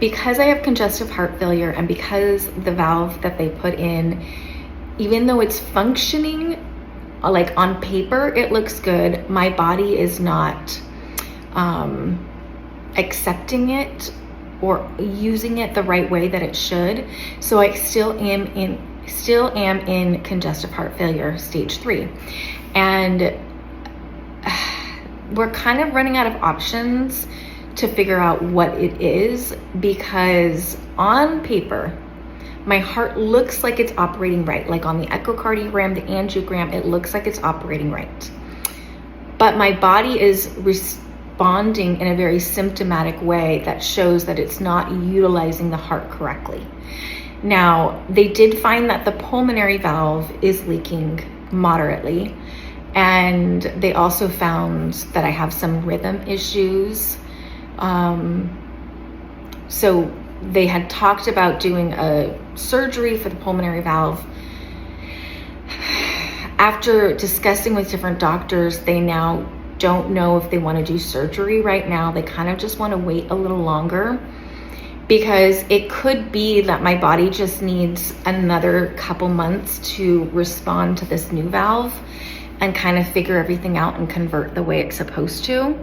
because I have congestive heart failure and because the valve that they put in, even though it's functioning like on paper, it looks good, my body is not accepting it or using it the right way that it should. So I still am in congestive heart failure stage 3. And we're kind of running out of options to figure out what it is, because on paper, my heart looks like it's operating right. Like on the echocardiogram, the angiogram, it looks like it's operating right. But my body is responding in a very symptomatic way that shows that it's not utilizing the heart correctly. Now, they did find that the pulmonary valve is leaking moderately. And they also found that I have some rhythm issues. So they had talked about doing a surgery for the pulmonary valve. After discussing with different doctors, they now don't know if they want to do surgery right now. They kind of just want to wait a little longer, because it could be that my body just needs another couple months to respond to this new valve and kind of figure everything out and convert the way it's supposed to.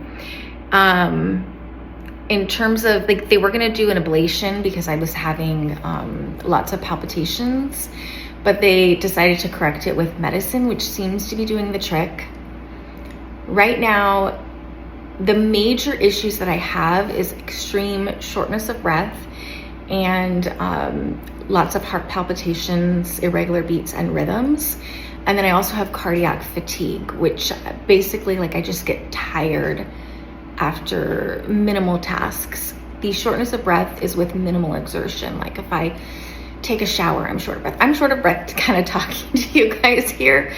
In terms of, like, they were gonna do an ablation because I was having lots of palpitations, but they decided to correct it with medicine, which seems to be doing the trick. Right now, the major issues that I have is extreme shortness of breath and lots of heart palpitations, irregular beats, and rhythms. And then I also have cardiac fatigue, which basically, like, I just get tired after minimal tasks. The shortness of breath is with minimal exertion. Like if I take a shower, I'm short of breath. I'm short of breath kind of talking to you guys here,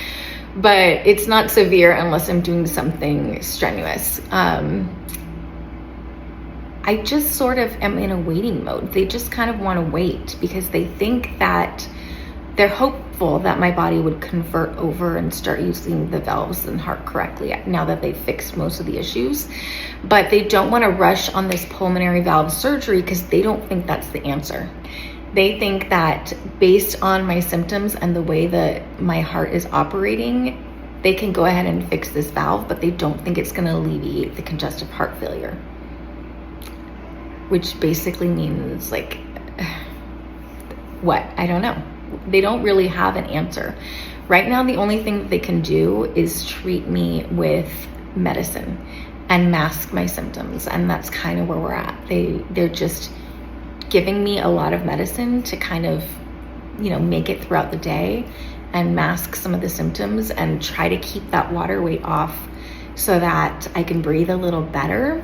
but it's not severe unless I'm doing something strenuous. I just sort of am in a waiting mode. They just kind of want to wait because they think that they're hopeful that my body would convert over and start using the valves and heart correctly now that they've fixed most of the issues. But they don't want to rush on this pulmonary valve surgery because they don't think that's the answer. They think that based on my symptoms and the way that my heart is operating, they can go ahead and fix this valve, but they don't think it's going to alleviate the congestive heart failure, which basically means, like, what? I don't know. They don't really have an answer. Right now, the only thing that they can do is treat me with medicine and mask my symptoms. And that's kind of where we're at. They're just giving me a lot of medicine to kind of, make it throughout the day and mask some of the symptoms and try to keep that water weight off so that I can breathe a little better.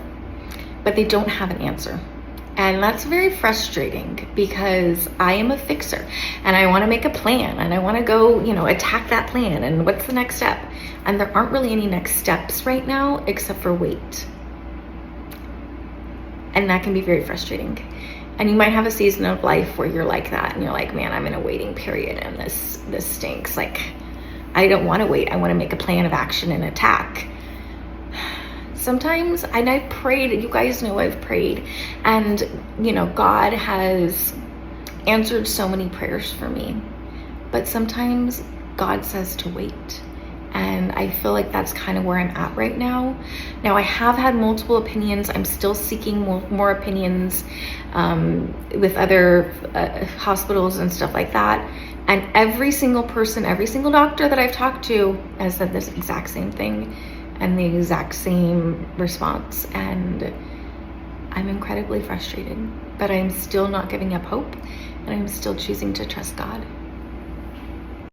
But they don't have an answer. And that's very frustrating because I am a fixer and I want to make a plan and I want to go, attack that plan. And what's the next step? And there aren't really any next steps right now except for wait. And that can be very frustrating. And you might have a season of life where you're like that and you're like, man, I'm in a waiting period and this stinks. Like, I don't want to wait. I want to make a plan of action and attack. Sometimes, and I prayed, you guys know I've prayed, and God has answered so many prayers for me, but sometimes God says to wait, and I feel like that's kind of where I'm at right now. Now, I have had multiple opinions. I'm still seeking more opinions with other hospitals and stuff like that, and every single person, every single doctor that I've talked to has said this exact same thing and the exact same response, and I'm incredibly frustrated, but I'm still not giving up hope, and I'm still choosing to trust God.